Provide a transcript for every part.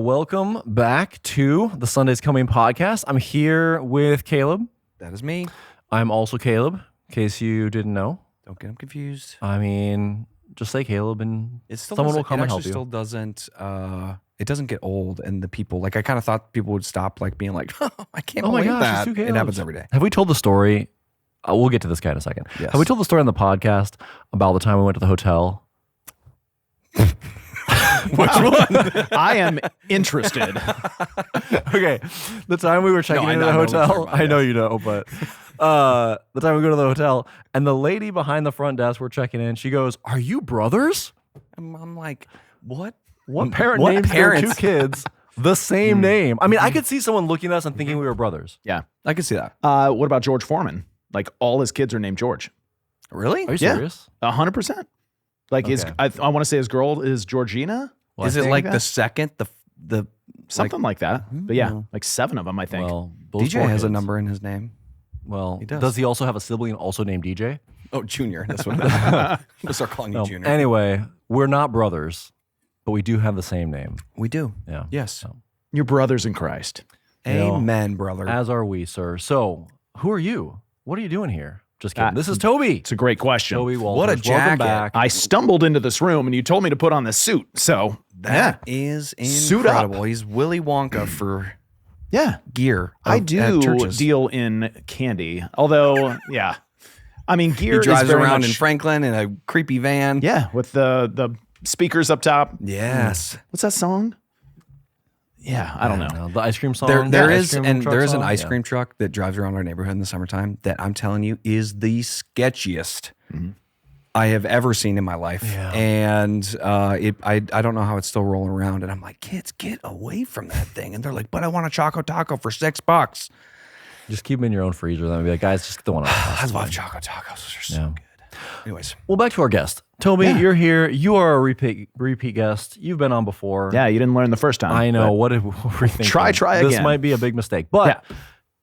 welcome back to the Sunday's Coming podcast. I'm here with Kaleb. That is me. I'm also Kaleb, in case you didn't know. Don't get him confused. I mean, just say Kaleb and Still someone will come and help you. It still doesn't, it doesn't get old, and the people, like, I kind of thought people would stop, like, being like, oh, I can't believe that. It happens every day. Have we told the story? We'll get to this guy in a second. Yes. Have we told the story on the podcast about the time we went to the hotel? Which one? I am interested. Okay, the time we were checking into the hotel. I know you know, but the time we go to the hotel, and the lady behind the front desk, we're checking in. She goes, "Are you brothers?" I'm like, what? What parent names their two kids the same name? I mean, I could see someone looking at us and thinking we were brothers. Yeah. I can see that. What about George Foreman? Like, all his kids are named George. Really? Are you serious? 100%. Like, I want to say his girl is Georgina. Well, is it like the second, the something like that? But yeah, like 7 of them, I think. Well, DJ has a number in his name. Well, he does. Does he also have a sibling also named DJ? Oh, Junior. That's what I'm gonna start calling you Junior. Anyway, we're not brothers, but we do have the same name. We do. Yeah. Yes. So, You're brothers in Christ. Amen, brother. as are we, sir. So, who are you? What are you doing here? Just kidding. This is Toby. It's a great question. Toby Walters. What a Welcome jacket. back. I stumbled into this room and you told me to put on this suit. So That is Suit up. incredible. He's Willy Wonka for yeah, gear. I at do churches. deal in candy. Although, yeah, I mean, gear He drives is very around much, in Franklin in a creepy van. yeah, with the speakers up top. Yes. What's that song? Yeah, I don't know. The ice cream song. There the is ice cream truck an song? ice Yeah. cream truck that drives around our neighborhood in the summertime that I'm telling you is the sketchiest I have ever seen in my life. Yeah. And I don't know how it's still rolling around. And I'm like, kids, get away from that thing. And they're like, but I want a Choco Taco for $6. Just keep them in your own freezer. Then be like, guys, just get the one. I love Choco Tacos. Those are so good. Anyways. Well, back to our guest. Toby, you're here. You are a repeat guest. You've been on before. Yeah, you didn't learn the first time. I know. but What were we thinking? Try This again. might be a big mistake. But Yeah.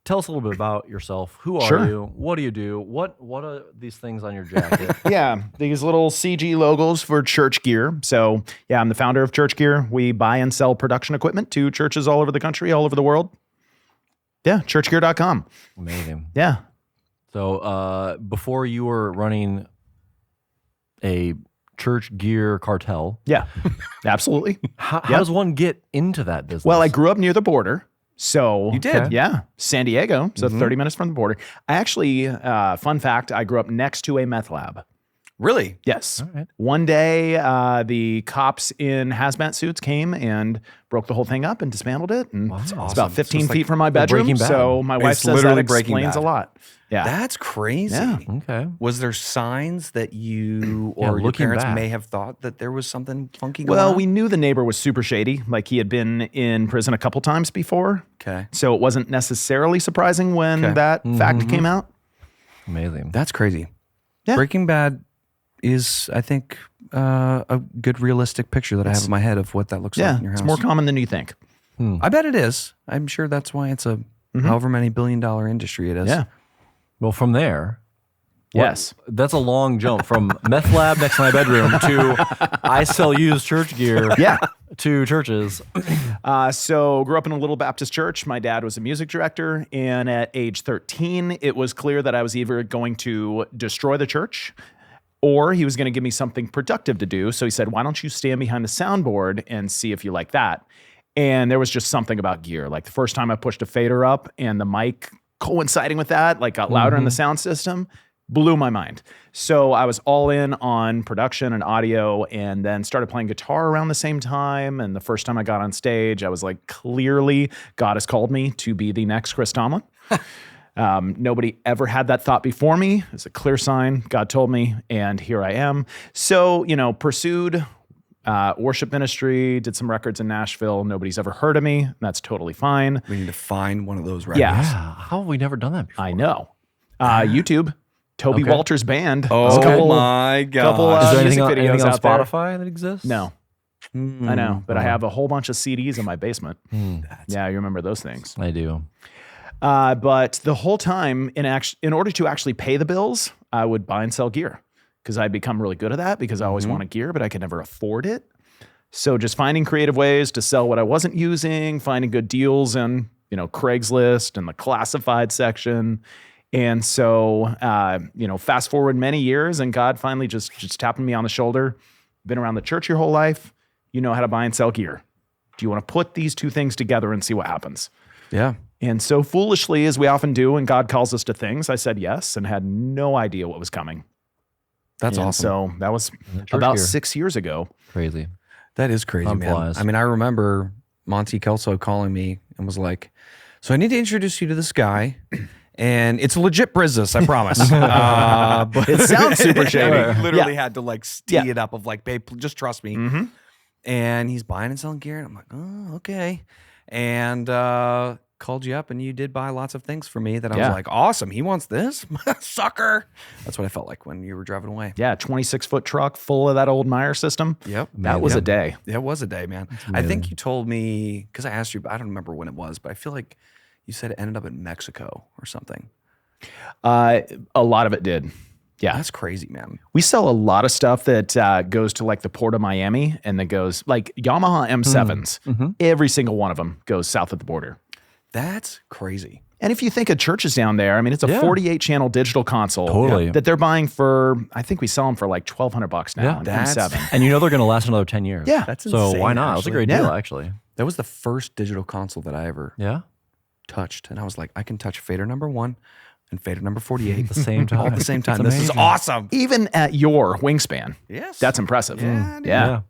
tell us a little bit about yourself. Who are Sure. you? What do you do? What are these things on your jacket? Yeah, these little CG logos for church gear. So, yeah, I'm the founder of Church Gear. We buy and sell production equipment to churches all over the country, all over the world. Yeah, churchgear.com. Amazing. Yeah. So before you were running a church gear cartel, Yeah, absolutely. how does one get into that business? Well, I grew up near the border. So You did? Okay. Yeah, San Diego. So 30 minutes from the border. I actually, fun fact, I grew up next to a meth lab. Really? Yes. All right. One day, the cops in hazmat suits came and broke the whole thing up and dismantled it. And it's awesome. about 15 So it's feet like from my Breaking bedroom. Bad. So my wife It's says that literally Breaking explains Bad. a lot. Yeah. That's crazy. Yeah. Okay. Was there signs that you or your looking parents back. may have thought that there was something funky going Well, on? we knew the neighbor was super shady. Like, he had been in prison a couple times before. Okay. So it wasn't necessarily surprising when that fact came out. Amazing. That's crazy. Yeah. Breaking Bad is, I think, a good realistic picture that I have in my head of what that looks like Yeah. in your house. It's more common than you think. I bet it is. I'm sure that's why it's a however many billion-dollar industry it is. Yeah. Well, from there, Yes. that's a long jump from meth lab next to my bedroom to I sell used church gear Yeah. to churches. So grew up in a little Baptist church. My dad was a music director. And at age 13, it was clear that I was either going to destroy the church or he was going to give me something productive to do. So he said, why don't you stand behind the soundboard and see if you like that? And there was just something about gear. Like, the first time I pushed a fader up and the mic coinciding with that, like, got louder in the sound system, blew my mind. So I was all in on production and audio, and then started playing guitar around the same time. And the first time I got on stage, I was like, clearly God has called me to be the next Chris Tomlin. Nobody ever had that thought before me. It's a clear sign. God told me, and here I am. So, pursued worship ministry, did some records in Nashville. Nobody's ever heard of me. That's totally fine. We need to find one of those records. Yeah. Yeah. How have we never done that before? I know. YouTube, Toby Okay. Walters Band. Oh, There's a couple, my God. couple, Is there music anything videos on out there. Spotify that exists? No, I know, but I have a whole bunch of CDs in my basement. Yeah, you remember those things. I do. But the whole time, in order to actually pay the bills, I would buy and sell gear because I'd become really good at that because I always wanted gear, but I could never afford it. So just finding creative ways to sell what I wasn't using, finding good deals in, Craigslist and the classified section. And so, fast forward many years and God finally just tapping me on the shoulder. Been around the church your whole life. You know how to buy and sell gear. Do you want to put these two things together and see what happens? Yeah. And so foolishly, as we often do when God calls us to things, I said yes and had no idea what was coming. That's awesome. So that was about 6 years ago. Crazy. That is crazy, man. Flies. I mean, I remember Monty Kelso calling me and was like, so I need to introduce you to this guy. And it's a legit business, I promise. But It sounds super shady. Literally had to tee it up of babe, just trust me. Mm-hmm. And he's buying and selling gear. And I'm like, oh, okay. And called you up and you did buy lots of things for me that I was like, awesome. He wants this? Sucker. That's what I felt like when you were driving away. Yeah, 26-foot truck full of that old Meyer system. Yep. That was a day. It was a day, man. I think you told me, because I asked you, I don't remember when it was, but I feel like you said it ended up in Mexico or something. A lot of it did. Yeah. That's crazy, man. We sell a lot of stuff that goes to the Port of Miami and that goes Yamaha M7s. Mm-hmm. Every single one of them goes south of the border. That's crazy. And if you think of churches down there, I mean, it's a 48-channel digital console Totally. that they're buying for, I think we sell them for $1,200 now. Yeah. an That's- M7. And they're going to last another 10 years. Yeah. That's So insane, why not? It was a actually. great deal, actually. That was the first digital console that I ever Yeah. touched. And I was like, I can touch fader number 1 and fader number 48 At the same time. all at the same time. It's This is amazing. awesome. Even at your wingspan. Yes. That's impressive. Yeah, dude. Yeah.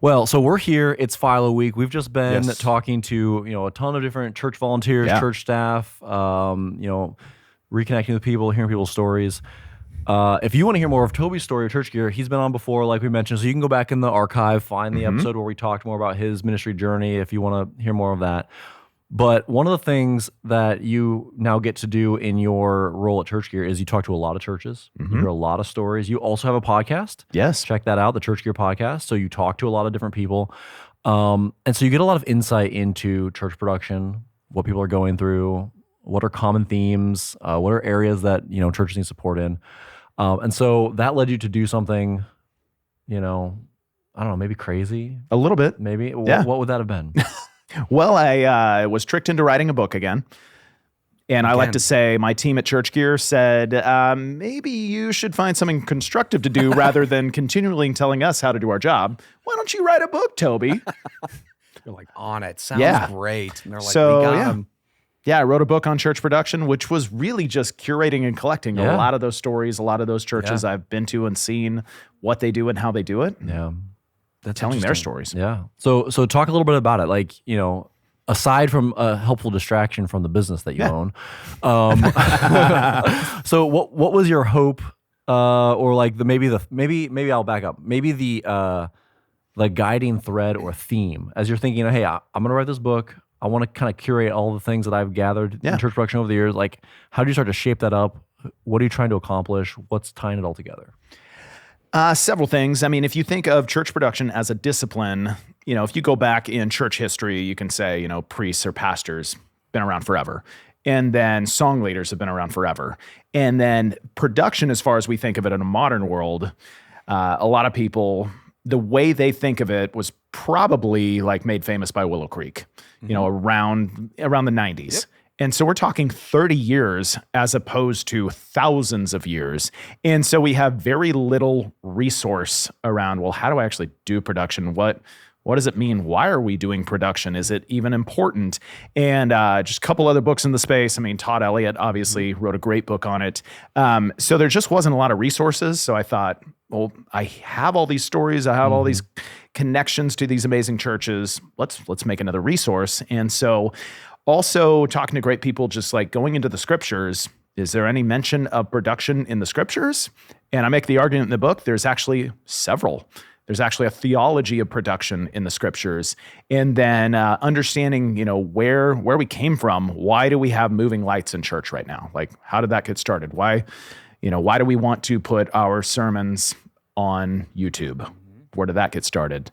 Well, so we're here. It's FILO week. We've just been Yes. talking to a ton of different church volunteers, Yeah. church staff. Reconnecting with people, hearing people's stories. If you want to hear more of Toby's story of church gear, he's been on before, like we mentioned. So you can go back in the archive, find the episode where we talked more about his ministry journey. If you want to hear more of that. But one of the things that you now get to do in your role at Church Gear is you talk to a lot of churches. You hear a lot of stories. You also have a podcast. Yes. Check that out, the Church Gear podcast. So you talk to a lot of different people. And so you get a lot of insight into church production, what people are going through, what are common themes, what are areas that, churches need support in. And so that led you to do something, I don't know, maybe crazy, A little bit. maybe. Yeah. What would that have been? Well, I was tricked into writing a book again. And I like to say my team at Church Gear said, maybe you should find something constructive to do rather than continually telling us how to do our job. Why don't you write a book, Toby? You're like, on it. Sounds Yeah. great. And they're like, So, we got yeah. him. Yeah, I wrote a book on church production, which was really just curating and collecting a Yeah. lot of those stories, a lot of those churches I've been to and seen what they do and how they do it, Yeah. That's telling their interesting. stories. Yeah. So talk a little bit about it. Aside from a helpful distraction from the business that you own. So what was your hope, or maybe I'll back up. Maybe the guiding thread or theme as you're thinking, hey, I'm going to write this book. I want to kind of curate all the things that I've gathered in church production over the years. Like, how do you start to shape that up? What are you trying to accomplish? What's tying it all together? Several things. I mean, if you think of church production as a discipline, if you go back in church history, you can say, priests or pastors been around forever. And then song leaders have been around forever. And then production, as far as we think of it in a modern world, a lot of people, the way they think of it was probably made famous by Willow Creek, around the 90s. Yep. And so we're talking 30 years as opposed to thousands of years. And so we have very little resource around, well, how do I actually do production? What does it mean? Why are we doing production? Is it even important? And just a couple other books in the space. I mean, Todd Elliott obviously wrote a great book on it. So there just wasn't a lot of resources. So I thought, well, I have all these stories. I have all these connections to these amazing churches. Let's make another resource. And so also talking to great people, just going into the scriptures, is there any mention of production in the scriptures? And I make the argument in the book, there's actually several. There's actually a theology of production in the scriptures. And then understanding, where we came from. Why do we have moving lights in church right now? How did that get started? Why do we want to put our sermons on YouTube? Where did that get started?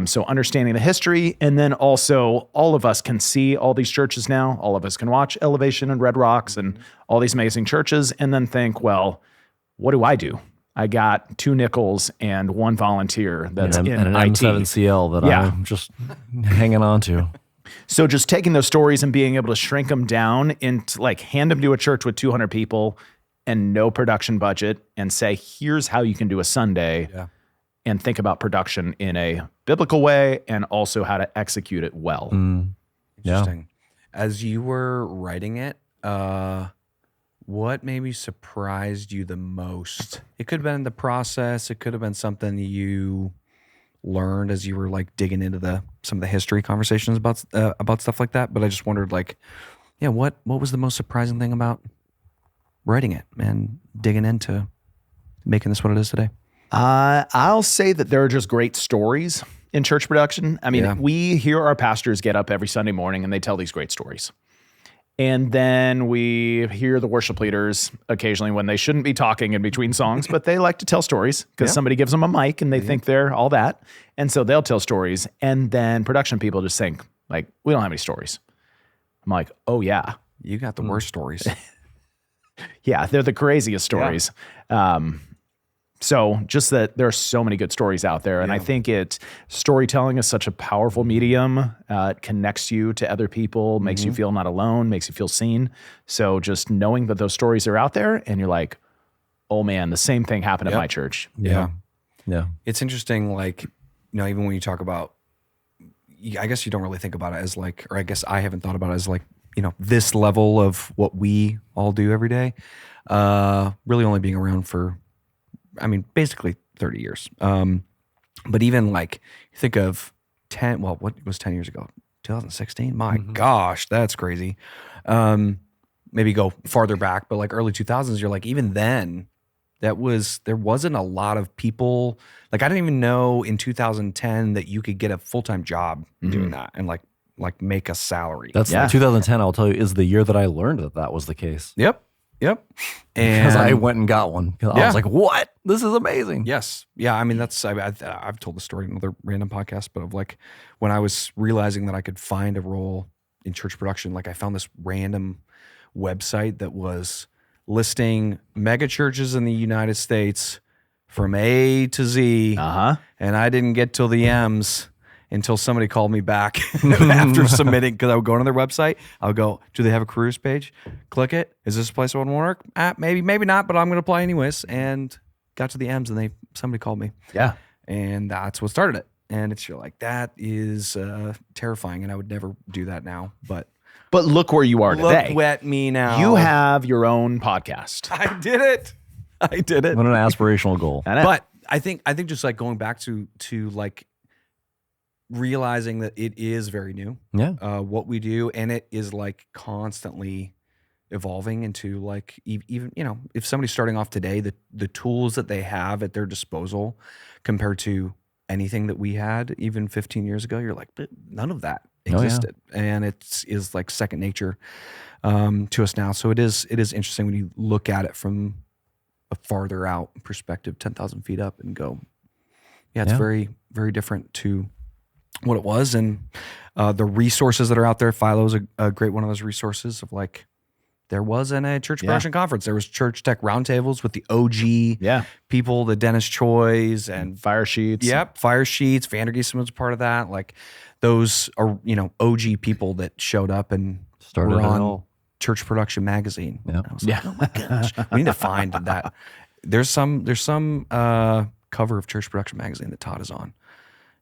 So understanding the history, and then also all of us can see all these churches now. All of us can watch Elevation and Red Rocks and all these amazing churches, and then think, well, what do I do? I got 2 nickels and 1 volunteer that's and in an IT. M7CL that I'm just hanging on to. So just taking those stories and being able to shrink them down into like hand them to a church with 200 people and no production budget and say, here's how you can do a Sunday and think about production in a biblical way and also how to execute it well. Interesting. As you were writing it, what maybe surprised you the most? It could have been the process. It could have been something you learned as you were like digging into some of the history conversations about stuff like that. But I just wondered, like, what was the most surprising thing about writing it and digging into making this what it is today? I'll say that there are just great stories in church production. I mean, we hear our pastors get up every Sunday morning and they tell these great stories. And then we hear the worship leaders occasionally when they shouldn't be talking in between songs, but they like to tell stories because somebody gives them a mic and they think they're all that. And so they'll tell stories. And then production people just think, like, we don't have any stories. I'm like, oh, yeah. You got the worst stories. Yeah, they're the craziest stories. So just that there are so many good stories out there. And I think storytelling is such a powerful medium. It connects you to other people, makes you feel not alone, makes you feel seen. So just knowing that those stories are out there and you're like, oh man, the same thing happened at my church. Yeah. It's interesting, like, even when you talk about, I guess you don't really think about it as like, or I guess I haven't thought about it as like, this level of what we all do every day. Really only being around for, basically 30 years. But even like, think of what was 10 years ago? 2016? My gosh, that's crazy. Maybe go farther back, but like early 2000s, you're like, even then, there wasn't a lot of people. Like, I didn't even know in 2010 that you could get a full-time job doing that and like make a salary. That's 2010, I'll tell you, is the year that I learned that was the case. Yep. And Because I went and got one. I was like, what? This is amazing. Yes. Yeah. I've told the story in another random podcast, but of like when I was realizing that I could find a role in church production, like I found this random website that was listing mega churches in the United States from A to Z. And I didn't get till the M's until somebody called me back after submitting, because I would go on their website. I would go, do they have a careers page? Click it. Is this a place I want to work? Maybe not, but I'm going to apply anyways. And got to the M's and somebody called me. Yeah. And that's what started it. And you're like, that is terrifying. And I would never do that now. But look where you are today. Look at me now. You have your own podcast. I did it. What an aspirational goal. But I think just like going back to like, realizing that it is very new, what we do, and it is like constantly evolving into like, even if somebody's starting off today, the tools that they have at their disposal compared to anything that we had even 15 years ago, you're like, but none of that existed, and it is like second nature to us now. So it is interesting when you look at it from a farther out perspective, 10,000 feet up, and go, it's very, very different to what it was. And the resources that are out there, FILO is a great one of those resources of like, there wasn't a church production conference. There was church tech roundtables with the OG people, the Dennis Choi's and Fire Sheets. Yep. Fire Sheets. Vandergeesen was a part of that. Like those are, OG people that showed up and started were on all. Church Production Magazine. Yep. I was like, oh my gosh, we need to find that. There's some cover of Church Production Magazine that Todd is on.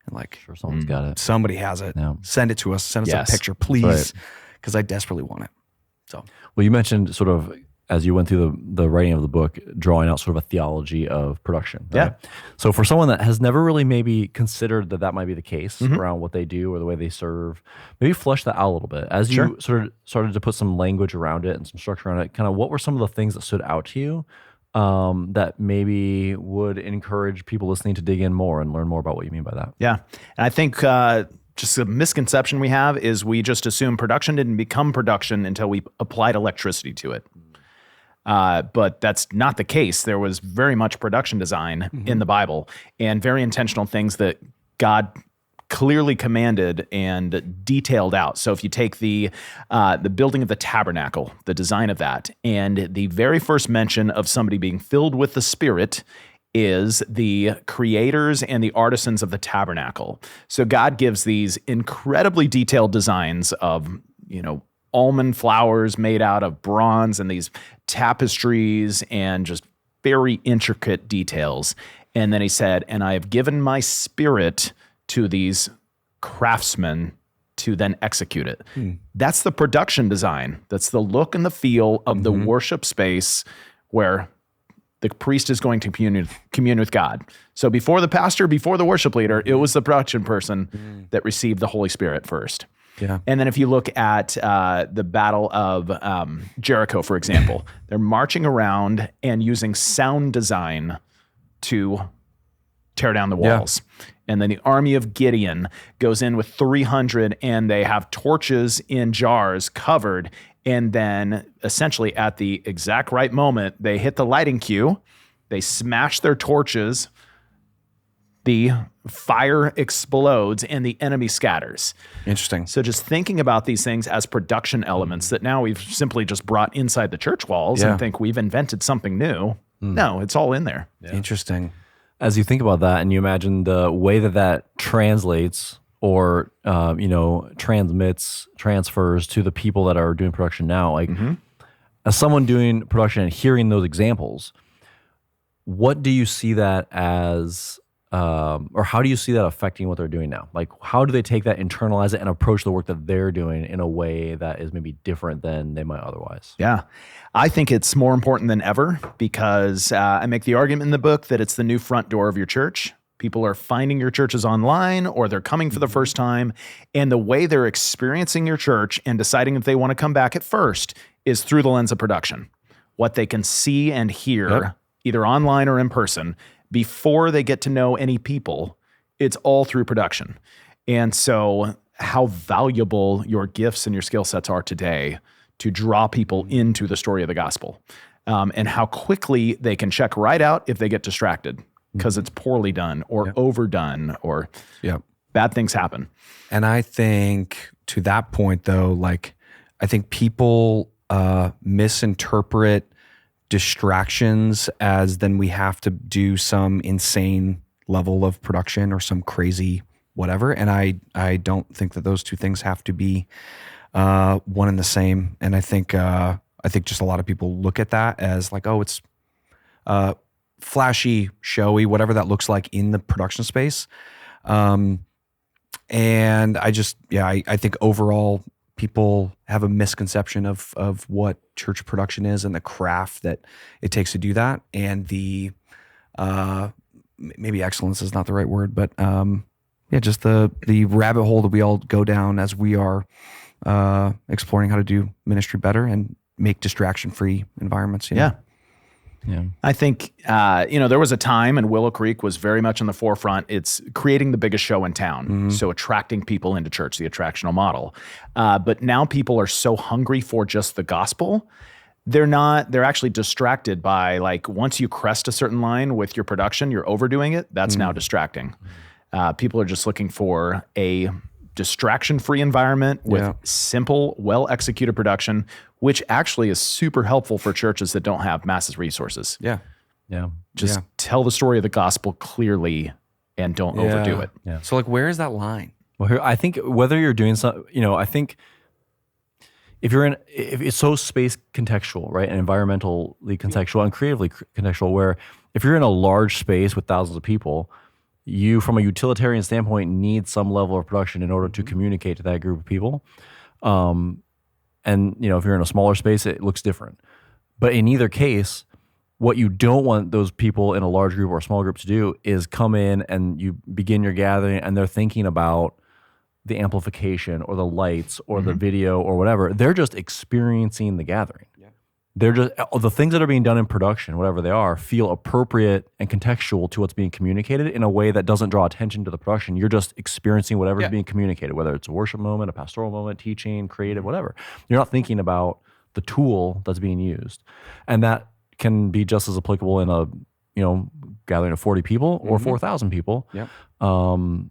And like, Sure, someone's got it. Somebody has it. Yeah. Send it to us. Send us a picture, please, because I desperately want it. So, well, you mentioned sort of as you went through the writing of the book, drawing out sort of a theology of production. Right? Yeah. So for someone that has never really maybe considered that might be the case around what they do or the way they serve, maybe flesh that out a little bit. As you sort of started to put some language around it and some structure around it, kind of what were some of the things that stood out to you that maybe would encourage people listening to dig in more and learn more about what you mean by that? Yeah. And I think just a misconception we have is we just assume production didn't become production until we applied electricity to it. But that's not the case. There was very much production design in the Bible and very intentional things that God clearly commanded and detailed out. So if you take the building of the tabernacle, the design of that, and the very first mention of somebody being filled with the Spirit is the creators and the artisans of the tabernacle. So God gives these incredibly detailed designs of, almond flowers made out of bronze and these tapestries and just very intricate details. And then he said, and I have given my spirit to these craftsmen to then execute it. That's the production design. That's the look and the feel of the worship space where the priest is going to commune with God. So before the pastor, before the worship leader, it was the production person that received the Holy Spirit first. Yeah. And then if you look at the Battle of Jericho, for example, they're marching around and using sound design to tear down the walls. Yeah. And then the army of Gideon goes in with 300 and they have torches in jars covered. And then essentially at the exact right moment, they hit the lighting cue, they smash their torches, the fire explodes, and the enemy scatters. Interesting. So just thinking about these things as production elements that now we've simply just brought inside the church walls and think we've invented something new. No, it's all in there. Yeah. Interesting. As you think about that and you imagine the way that translates or transfers to the people that are doing production now, like as someone doing production and hearing those examples, what do you see that as, or how do you see that affecting what they're doing now? Like, how do they take that, internalize it, and approach the work that they're doing in a way that is maybe different than they might otherwise? Yeah. I think it's more important than ever because I make the argument in the book that it's the new front door of your church. People are finding your churches online or they're coming for the first time. And the way they're experiencing your church and deciding if they want to come back at first is through the lens of production. What they can see and hear, either online or in person, before they get to know any people, it's all through production. And so how valuable your gifts and your skill sets are today to draw people into the story of the gospel, and how quickly they can check right out if they get distracted because it's poorly done or overdone or bad things happen. And I think to that point though, I think people misinterpret distractions as then we have to do some insane level of production or some crazy whatever. And I don't think that those two things have to be one and the same. And I think just a lot of people look at that as like, oh, it's flashy, showy, whatever that looks like in the production space. And I think overall people have a misconception of what church production is and the craft that it takes to do that. And the, maybe excellence is not the right word, but just the rabbit hole that we all go down as we are exploring how to do ministry better and make distraction-free environments. Yeah. I think, there was a time and Willow Creek was very much in the forefront. It's creating the biggest show in town. So attracting people into church, the attractional model. But now people are so hungry for just the gospel. They're actually distracted by once you crest a certain line with your production, you're overdoing it. That's now distracting. People are just looking for a distraction-free environment with simple, well-executed production, which actually is super helpful for churches that don't have massive resources. Just tell the story of the gospel clearly and don't overdo it. So where is that line? Well, here, I think whether you're doing something, I think if it's so space contextual, right, and environmentally contextual and creatively contextual, where if you're in a large space with thousands of people, you, from a utilitarian standpoint, need some level of production in order to communicate to that group of people. And, if you're in a smaller space, it looks different. But in either case, what you don't want those people in a large group or a small group to do is come in and you begin your gathering and they're thinking about the amplification or the lights or the video or whatever. They're just experiencing the gathering. They're just, the things that are being done in production, whatever they are, feel appropriate and contextual to what's being communicated in a way that doesn't draw attention to the production. You're just experiencing whatever's being communicated, whether it's a worship moment, a pastoral moment, teaching, creative, whatever. You're not thinking about the tool that's being used. And that can be just as applicable in a, gathering of 40 people or 4,000 people. And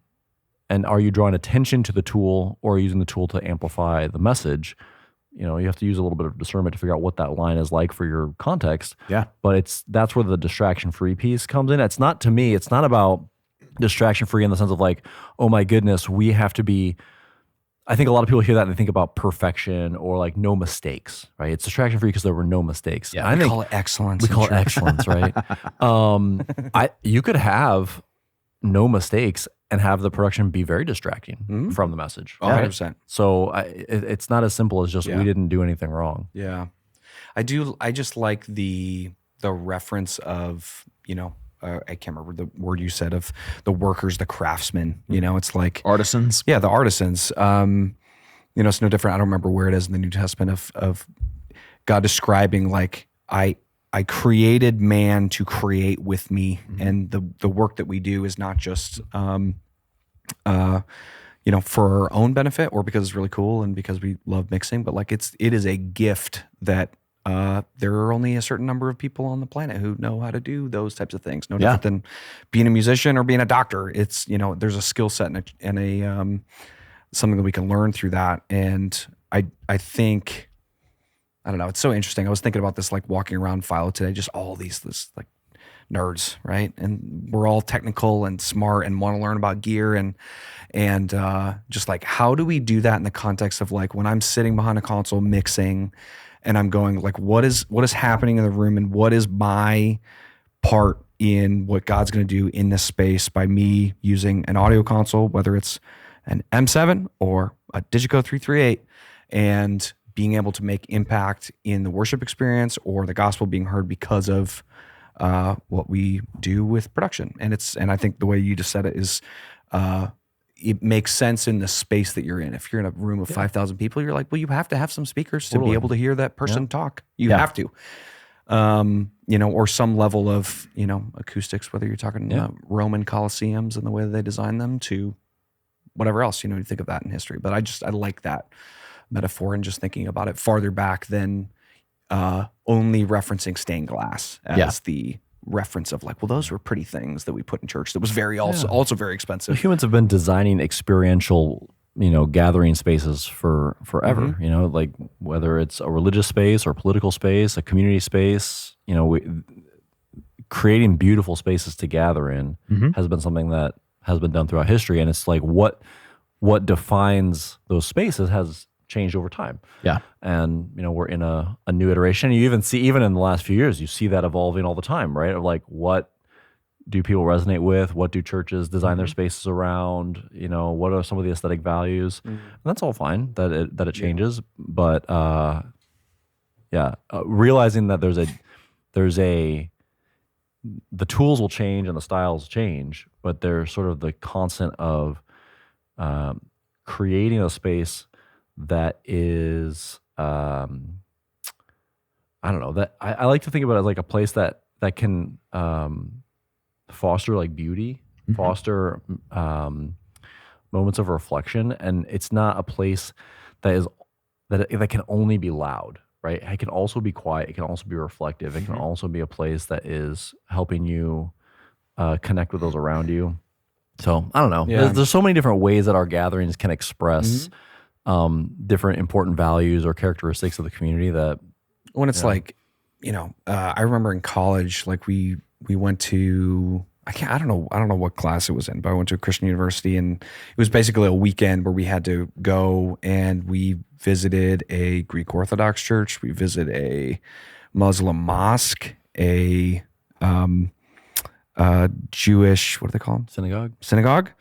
are you drawing attention to the tool or using the tool to amplify the message? you have to use a little bit of discernment to figure out what that line is like for your context. Yeah. But that's where the distraction-free piece comes in. It's not, to me, it's not about distraction-free in the sense of like, oh my goodness, we have to be, I think a lot of people hear that and they think about perfection or like no mistakes, right? It's distraction-free because there were no mistakes. Yeah, I we think call it excellence. we call it excellence, right? You could have no mistakes and have the production be very distracting from the message. 100%. So it's not as simple as just we didn't do anything wrong. Yeah, I just like the reference of, I can't remember the word you said, of the workers, the craftsmen. It's like Artisans. Yeah, the artisans. It's no different. I don't remember where it is in the New Testament of God describing like I created man to create with me, and the work that we do is not just for our own benefit or because it's really cool and because we love mixing, but like it is a gift that there are only a certain number of people on the planet who know how to do those types of things. No different than being a musician or being a doctor. It's there's a skill set and a something that we can learn through that. And I think, I don't know, it's so interesting. I was thinking about this like walking around FILO today, just all this like nerds, right? And we're all technical and smart and want to learn about gear and just like, how do we do that in the context of like when I'm sitting behind a console mixing and I'm going like, what is happening in the room and what is my part in what God's going to do in this space by me using an audio console, whether it's an M7 or a Digico 338, and being able to make impact in the worship experience or the gospel being heard because of what we do with production. And I think the way you just said it is, it makes sense in the space that you're in. If you're in a room of 5,000 people, you're like, well, you have to have some speakers to be able to hear that person talk. You have to, or some level of, acoustics, whether you're talking Roman Colosseums and the way that they design them to whatever else, you think of that in history. But I like that metaphor and just thinking about it farther back than only referencing stained glass as the reference of like, well, those were pretty things that we put in church that was also very expensive. Well, humans have been designing experiential, gathering spaces forever, like whether it's a religious space or political space, a community space, creating beautiful spaces to gather in has been something that has been done throughout history. And it's like what defines those spaces has changed over time. Yeah. And, we're in a new iteration. You even see, even in the last few years, you see that evolving all the time, right? Of like, what do people resonate with? What do churches design their spaces around? What are some of the aesthetic values? And that's all fine that it changes. But, realizing that the tools will change and the styles change, but there's sort of the constant of creating a space that is, I don't know, that I like to think about it as like a place that can foster like beauty, foster moments of reflection. And it's not a place that can only be loud, right? It can also be quiet. It can also be reflective. It can also be a place that is helping you connect with those around you. So I don't know. Yeah. There's so many different ways that our gatherings can express different important values or characteristics of the community that when it's like, I remember in college, like we went to, I don't know what class it was in, but I went to a Christian university and it was basically a weekend where we had to go and we visited a Greek Orthodox church. We visited a Muslim mosque, a Jewish, what do they call them? Synagogue.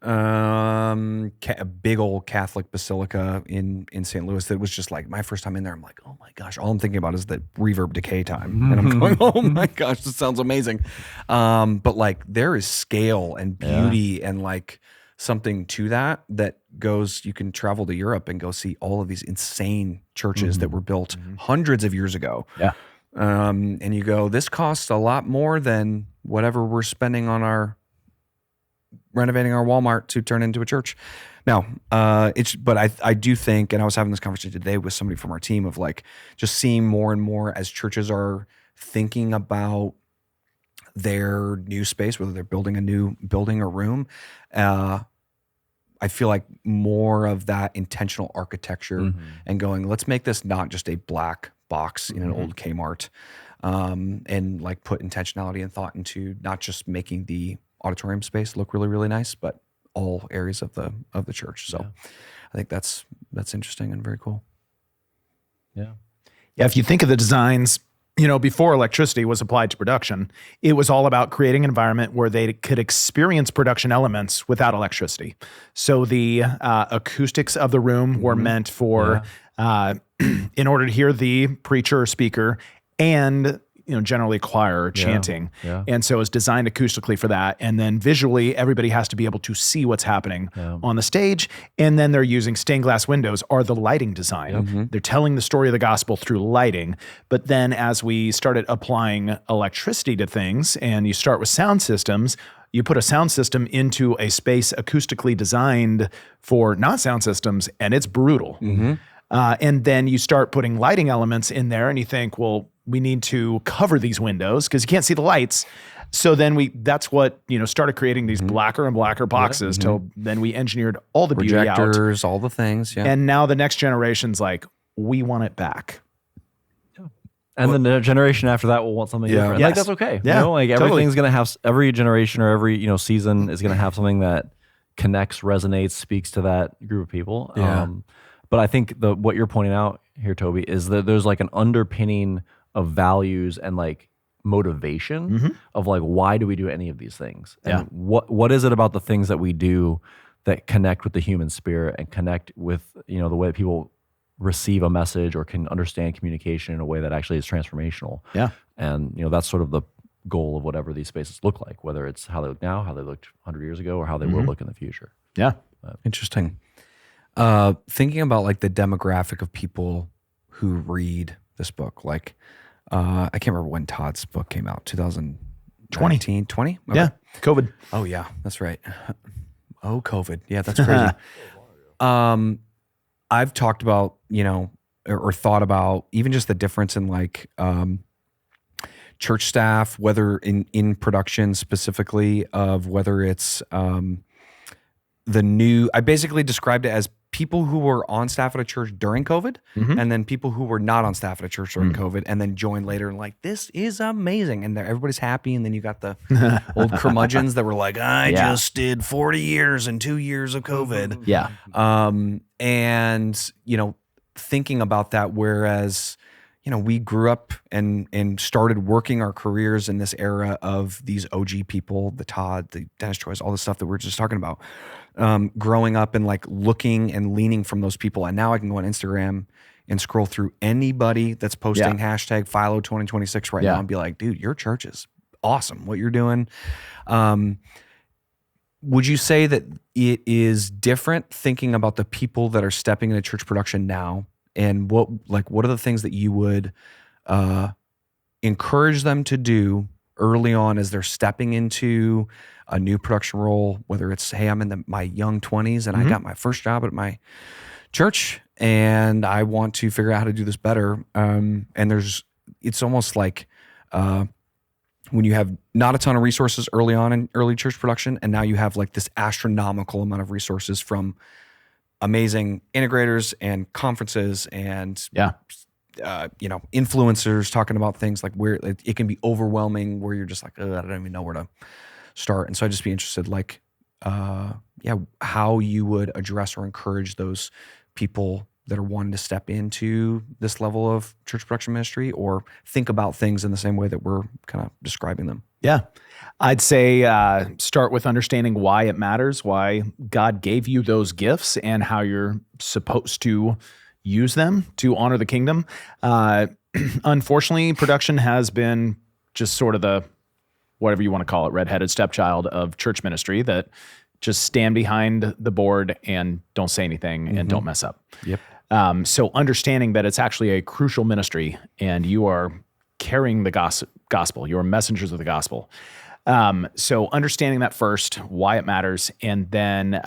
A big old Catholic basilica in St. Louis that was just like my first time in there. I'm like, oh my gosh, all I'm thinking about is the reverb decay time. And I'm going, oh my gosh, this sounds amazing. But like there is scale and beauty and like something to that goes, you can travel to Europe and go see all of these insane churches that were built hundreds of years ago. Yeah. And you go, this costs a lot more than whatever we're spending on our renovating our Walmart to turn into a church. Now, but I do think, and I was having this conversation today with somebody from our team of like, just seeing more and more as churches are thinking about their new space, whether they're building a new building or room. I feel like more of that intentional architecture and going, let's make this not just a black box in an old Kmart, and like put intentionality and thought into not just making the auditorium space look really, really nice, but all areas of the church. So I think that's interesting and very cool. Yeah. Yeah. If you think of the designs, before electricity was applied to production, it was all about creating an environment where they could experience production elements without electricity. So the acoustics of the room were meant for, in order to hear the preacher or speaker and, generally choir or chanting. Yeah. And so it's designed acoustically for that. And then visually, everybody has to be able to see what's happening on the stage. And then they're using stained glass windows are the lighting design. They're telling the story of the gospel through lighting. But then as we started applying electricity to things, and you start with sound systems, you put a sound system into a space acoustically designed for not sound systems, and it's brutal. And then you start putting lighting elements in there, and you think, well, we need to cover these windows because you can't see the lights. So then that's what, started creating these blacker and blacker boxes till then we engineered all the beauty out. Projectors, all the things. Yeah. And now the next generation's like, we want it back. And then the generation after that will want something different. Yes. Like, that's okay. Yeah, Everything's going to have, every generation or every, season is going to have something that connects, resonates, speaks to that group of people. Yeah. But I think what you're pointing out here, Toby, is that there's like an underpinning of values and like motivation of like, why do we do any of these things? And what is it about the things that we do that connect with the human spirit and connect with, the way that people receive a message or can understand communication in a way that actually is transformational. Yeah. And, that's sort of the goal of whatever these spaces look like, whether it's how they look now, how they looked 100 years ago, or how they will look in the future. Yeah. Interesting. Thinking about like the demographic of people who read this book, like I can't remember when Todd's book came out, 2019, 20? Okay. Yeah. COVID. Oh yeah, that's right. Oh, COVID. Yeah, that's crazy. I've talked about, or thought about even just the difference in like church staff, whether in production specifically, of whether it's I basically described it as people who were on staff at a church during COVID, and then people who were not on staff at a church during COVID, and then joined later and like, this is amazing. And everybody's happy. And then you got the old curmudgeons that were like, I just did 40 years and 2 years of COVID. Yeah. And, thinking about that, whereas, we grew up and started working our careers in this era of these OG people, the Todd, the Dennis Troys, all the stuff that we were just talking about, growing up and like looking and leaning from those people. And now I can go on Instagram and scroll through anybody that's posting hashtag FILO 2026 right now and be like, dude, your church is awesome. What you're doing. Would you say that it is different thinking about the people that are stepping into church production now? And what are the things that you would encourage them to do early on as they're stepping into a new production role, whether it's, hey, I'm in my young 20s and I got my first job at my church and I want to figure out how to do this better. And it's almost like when you have not a ton of resources early on in early church production, and now you have like this astronomical amount of resources from amazing integrators and conferences and influencers talking about things like where it can be overwhelming, where you're just like, I don't even know where to start. And so I'd just be interested, like, how you would address or encourage those people that are wanting to step into this level of church production ministry, or think about things in the same way that we're kind of describing them. Yeah. I'd say start with understanding why it matters, why God gave you those gifts, and how you're supposed to use them to honor the kingdom. Unfortunately, production has been just sort of the, whatever you want to call it, redheaded stepchild of church ministry that just stand behind the board and don't say anything and don't mess up. Yep. So understanding that it's actually a crucial ministry and you are carrying the gospel, you're messengers of the gospel. So understanding that first, why it matters, and then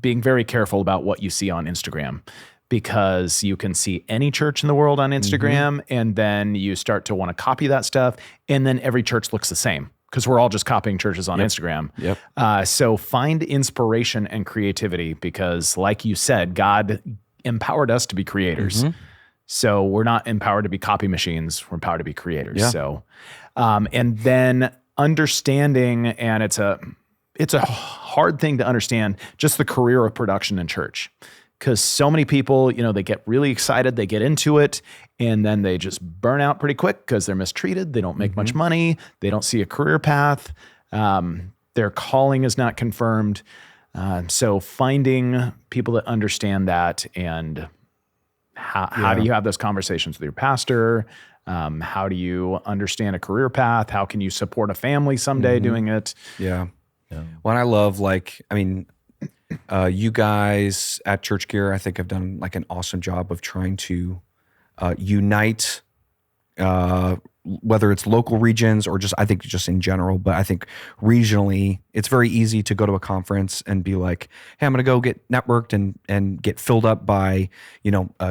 being very careful about what you see on Instagram, because you can see any church in the world on Instagram, and then you start to want to copy that stuff, and then every church looks the same. because we're all just copying churches on Instagram. Yep. So find inspiration and creativity because, like you said, God empowered us to be creators. So we're not empowered to be copy machines. We're empowered to be creators. Yeah. So, and then understanding, and it's a hard thing to understand, just the career of production in church. Because so many people, they get really excited, they get into it, and then they just burn out pretty quick because they're mistreated. They don't make much money. They don't see a career path. Their calling is not confirmed. So finding people that understand that, and how do you have those conversations with your pastor? How do you understand a career path? How can you support a family someday doing it? Yeah. Well, I love you guys at Church Gear, I think have done like an awesome job of trying to unite, whether it's local regions or I think just in general, but I think regionally, it's very easy to go to a conference and be like, hey, I'm going to go get networked and get filled up by,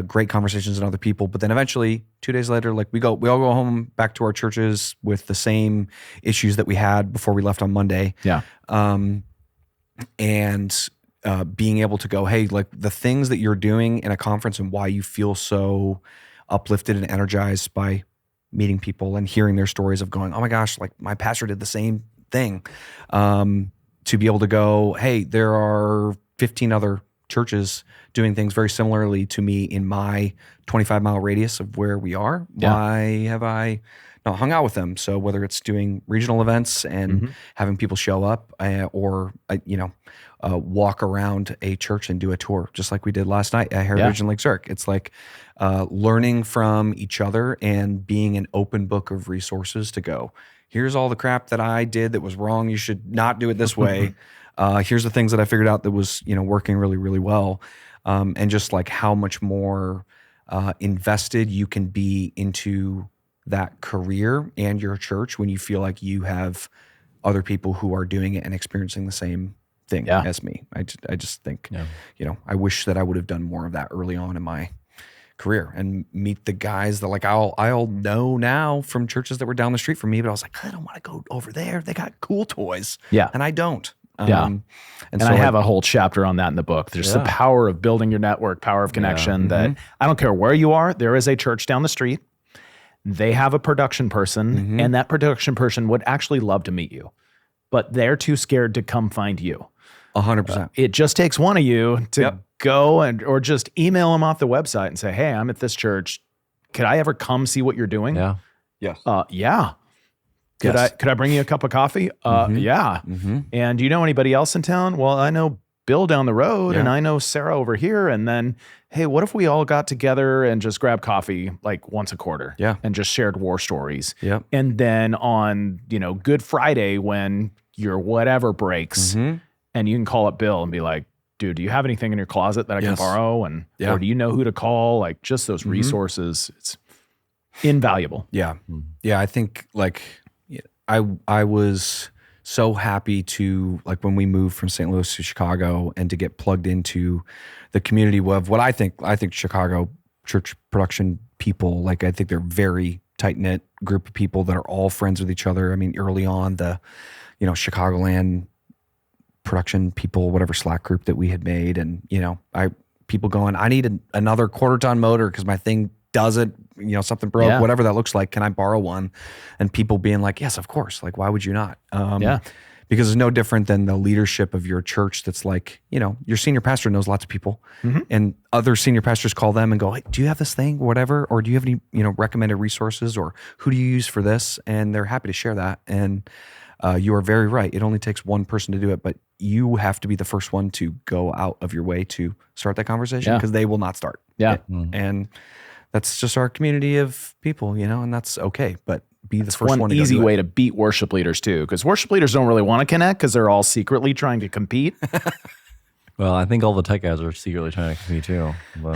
great conversations and other people. But then eventually 2 days later, we all go home back to our churches with the same issues that we had before we left on Monday. Yeah. And being able to go, hey, the things that you're doing in a conference and why you feel so uplifted and energized by meeting people and hearing their stories of going, oh my gosh, my pastor did the same thing. To be able to go, hey, there are 15 other churches doing things very similarly to me in my 25-mile radius of where we are. Yeah. Why have I not hung out with them? So whether it's doing regional events and having people show up or walk around a church and do a tour, just like we did last night at Heritage in Lake Zurich. It's learning from each other and being an open book of resources to go, here's all the crap that I did that was wrong. You should not do it this way. Here's the things that I figured out that was, working really, really well. And just how much more invested you can be into that career and your church when you feel like you have other people who are doing it and experiencing the same thing as me. I just think, I wish that I would have done more of that early on in my career and meet the guys that I'll know now from churches that were down the street from me, but I was like, I don't want to go over there. They got cool toys. Yeah. And I don't. And so I have a whole chapter on that in the book. There's the power of building your network, power of connection, that I don't care where you are. There is a church down the street. They have a production person, and that production person would actually love to meet you, but they're too scared to come find you. 100%. It just takes one of you to go or just email them off the website and say, hey, I'm at this church. Could I ever come see what you're doing? Yeah. Yes. Yeah. Could I bring you a cup of coffee? Yeah. And do you know anybody else in town? Well, I know Bill down the road and I know Sarah over here. And then, hey, what if we all got together and just grabbed coffee once a quarter? Yeah. And just shared war stories. Yep. And then on, Good Friday when your whatever breaks and you can call up Bill and be like, dude, do you have anything in your closet that I can borrow? And or do you know who to call? Just those resources. It's invaluable. Yeah. Yeah. I think I was so happy to when we moved from St. Louis to Chicago and to get plugged into the community of what I think Chicago church production people, I think they're very tight-knit group of people that are all friends with each other. I mean, early on the, Chicagoland production people, whatever Slack group that we had made. And, people going, I need another quarter-ton motor because my thing doesn't, something broke, whatever that looks like. Can I borrow one? And people being like, yes, of course. Why would you not? Because it's no different than the leadership of your church. That's your senior pastor knows lots of people and other senior pastors call them and go, hey, do you have this thing or whatever? Or do you have any, recommended resources or who do you use for this? And they're happy to share that. And you are very right. It only takes one person to do it, but you have to be the first one to go out of your way to start that conversation because they will not start. Yeah. And that's just our community of people, and that's okay. But be the first one to easy way to beat worship leaders too, because worship leaders don't really want to connect because they're all secretly trying to compete. Well, I think all the tech guys are secretly trying to compete too. But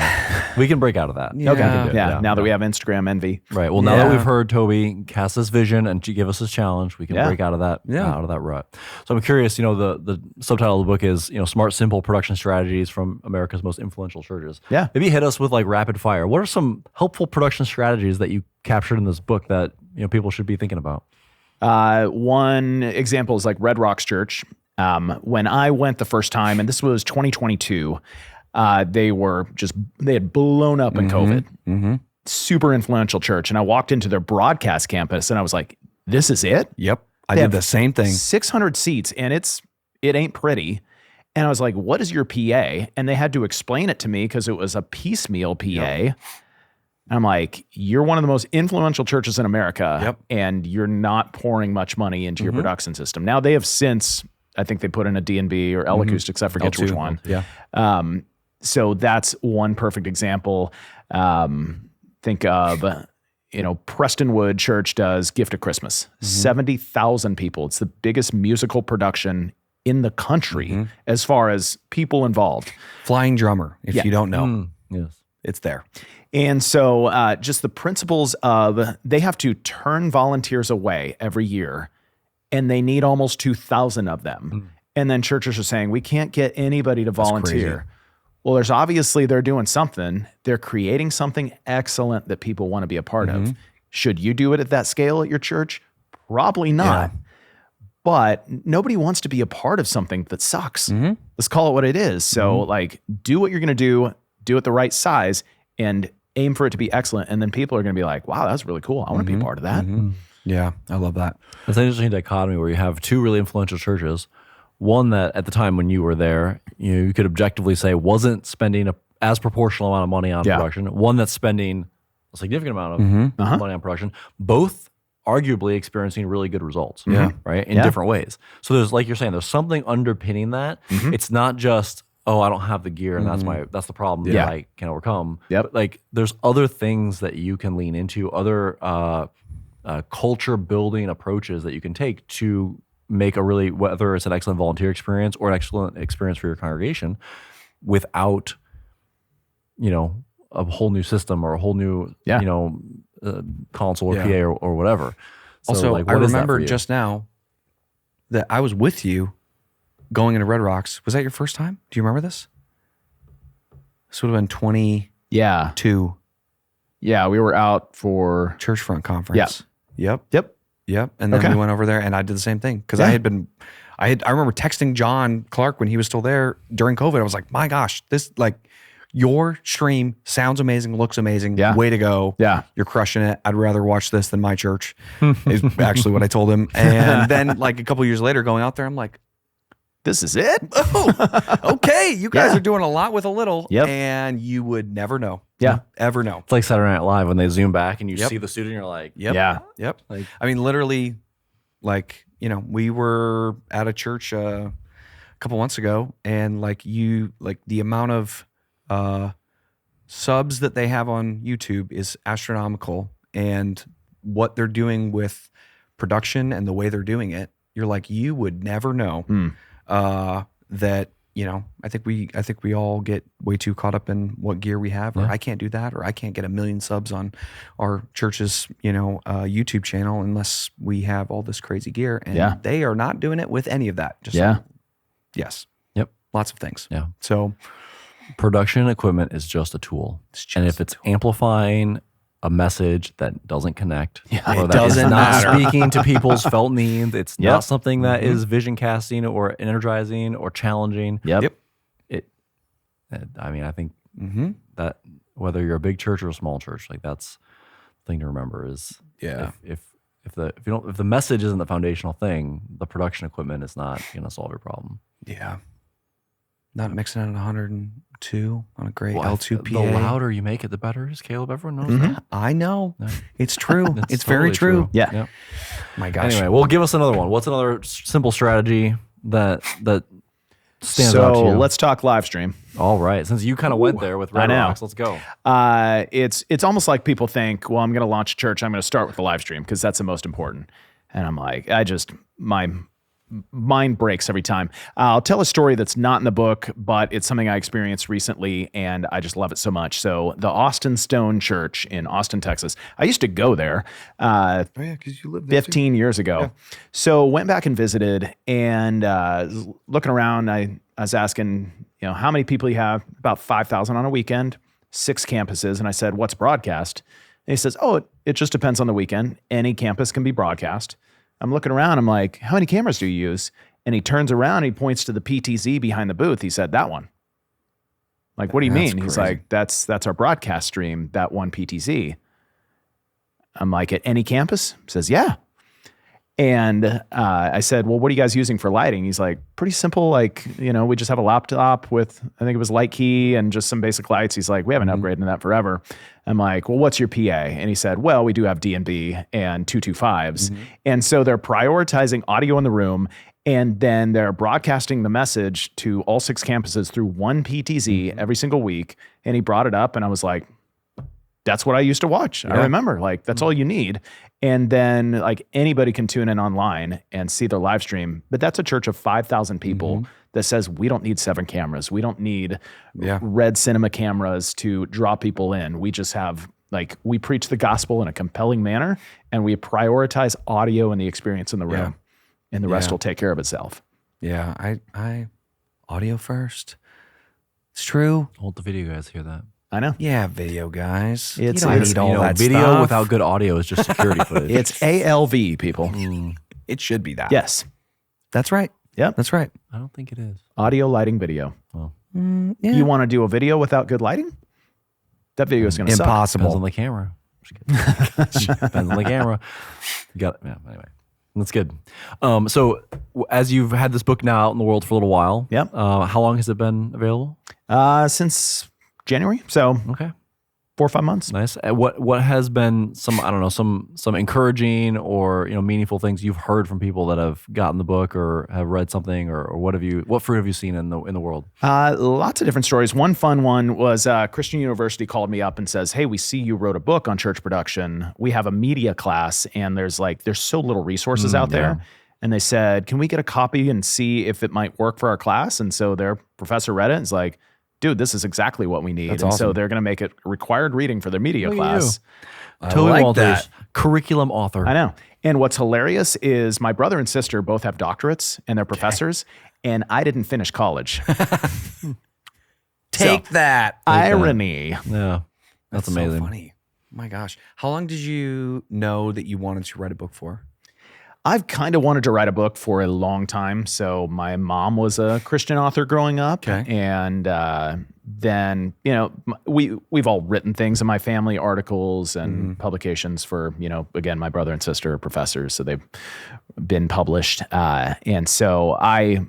we can break out of that. Okay. Yeah. Now that we have Instagram envy. Right. Well, now that we've heard Toby cast this vision and give us this challenge, we can break out of that rut. So I'm curious, the subtitle of the book is, Smart, Simple Production Strategies from America's Most Influential Churches. Yeah. Maybe hit us with rapid fire. What are some helpful production strategies that you captured in this book that, people should be thinking about? One example is like Red Rocks Church. When I went the first time, and this was 2022, they had blown up in COVID. Super influential church. And I walked into their broadcast campus and I was like, this is it? Yep. I did the same thing. 600 seats, and it ain't pretty. And I was like, what is your PA? And they had to explain it to me because it was a piecemeal PA. Yep. I'm like, you're one of the most influential churches in America, and you're not pouring much money into your production system. Now they have since, I think they put in a D&B or L Acoustics, I forget which one. Yeah. So that's one perfect example. Think of, Prestonwood Church does Gift of Christmas, 70,000 people. It's the biggest musical production in the country as far as people involved. Flying drummer, if you don't know. Yes. It's there. And so just the principles of they have to turn volunteers away every year, and they need almost 2,000 of them. And then churches are saying, we can't get anybody to volunteer. Well, there's obviously they're doing something. They're creating something excellent that people want to be a part of. Should you do it at that scale at your church? Probably not. Yeah. But nobody wants to be a part of something that sucks. Let's call it what it is. So do what you're going to do it the right size, and aim for it to be excellent. And then people are going to be like, wow, that's really cool. I want to be a part of that. Yeah, I love that. It's an interesting dichotomy where you have two really influential churches. One that at the time when you were there, you could objectively say wasn't spending as proportional amount of money on production. One that's spending a significant amount of money on production. Both arguably experiencing really good results. Right? In different ways. So there's, like you're saying, there's something underpinning that. It's not just, oh, I don't have the gear and that's the problem that I can overcome. But like there's other things that you can lean into, other culture building approaches that you can take to make a really, whether it's an excellent volunteer experience or an excellent experience for your congregation, without, a whole new system or a whole new, console or PA or whatever. So also, like, I remember just now that I was with you going into Red Rocks. Was that your first time? Do you remember this? This would have been 22. Yeah, we were out for Church Front Conference. Yep. And then we went over there, and I did the same thing because I remember texting John Clark when he was still there during COVID. I was like, my gosh, this your stream sounds amazing, looks amazing. Yeah. Way to go. Yeah. You're crushing it. I'd rather watch this than my church is actually what I told him. And then a couple years later going out there, I'm like, this is it? Oh, okay. You guys are doing a lot with a little, and you would never know. Yeah. Ever know. It's like Saturday Night Live when they zoom back and you see the student, you're like, Yep. Like, I mean, literally, we were at a church a couple months ago, and the amount of subs that they have on YouTube is astronomical, and what they're doing with production and the way they're doing it, you're like, you would never know. That I think we all get way too caught up in what gear we have, or I can't do that, or I can't get 1 million subs on our church's YouTube channel unless we have all this crazy gear, and they are not doing it with any of that. Yes, lots of things. So production equipment is just a tool, and if it's amplifying a message that doesn't connect, or that is not speaking to people's felt needs, it's not something that is vision casting or energizing or challenging. I think that whether you're a big church or a small church, that's the thing to remember is if the message isn't the foundational thing, the production equipment is not going to solve your problem. Not mixing it at 102 on a great L2 PA. The louder you make it, the better it is, Caleb. Everyone knows that. I know. It's true. It's very true. Yeah. My gosh. Anyway, well, give us another one. What's another simple strategy that stands out to you? So let's talk live stream. All right. Since you kind of went there with Red Rocks, let's go. It's almost like people think, well, I'm going to launch a church. I'm going to start with the live stream because that's the most important. And I'm like, my mind breaks every time. I'll tell a story that's not in the book, but it's something I experienced recently, and I just love it so much. So the Austin Stone Church in Austin, Texas. I used to go there because you lived there 15 years ago. Yeah. So went back and visited, and looking around, I was asking, how many people you have? About 5,000 on a weekend, 6 campuses. And I said, what's broadcast? And he says, it just depends on the weekend. Any campus can be broadcast. I'm looking around. I'm like, how many cameras do you use? And he turns around. And he points to the PTZ behind the booth. He said, that one. Like, what do you mean? He's like, that's our broadcast stream, that one PTZ. I'm like, at any campus? He says, yeah. And I said, well, what are you guys using for lighting? He's like, pretty simple. Like, we just have a laptop with, I think it was light key and just some basic lights. He's like, we haven't upgraded to that forever. I'm like, well, what's your PA? And he said, well, we do have D&B and 225s. And so they're prioritizing audio in the room. And then they're broadcasting the message to all 6 campuses through one PTZ every single week. And he brought it up and I was like, that's what I used to watch. I remember, like, that's all you need. And then, like, anybody can tune in online and see their live stream. But that's a church of 5,000 people that says, we don't need 7 cameras. We don't need red cinema cameras to draw people in. We just have, like, we preach the gospel in a compelling manner and we prioritize audio and the experience in the room. And the rest will take care of itself. Yeah, I audio first. It's true. Hold the video guys hear that. I know. Yeah, video guys. It's you don't need all that video stuff. without good audio is just security footage. It's ALV, people. It should be that. Yes. That's right. Yep. That's right. I don't think it is. Audio, lighting, video. Well, You want to do a video without good lighting? That video is going to suck. Impossible. depends on the camera. Just kidding. Depends on the camera. You got it. Yeah, anyway. That's good. So as you've had this book now out in the world for a little while, how long has it been available? Since January. So Okay. 4 or 5 months. Nice. What has been some encouraging or meaningful things you've heard from people that have gotten the book or have read something or what fruit have you seen in the world? Lots of different stories. One fun one was Christian University called me up and says, hey, we see you wrote a book on church production. We have a media class and there's so little resources out there. And they said, can we get a copy and see if it might work for our class? And so their professor read it and is like, dude, this is exactly what we need. That's and awesome. so they're going to make it required reading for their media class. Toby like Walters, that. curriculum author. I know. And what's hilarious is my brother and sister both have doctorates and they're professors, and I didn't finish college. Take that. Irony. Yeah, that's amazing. So funny. My gosh. How long did you know that you wanted to write a book for? I've kind of wanted to write a book for a long time. So my mom was a Christian author growing up. Okay. And then, we've all written things in my family, articles and publications for, again, my brother and sister are professors. So they've been published. And so I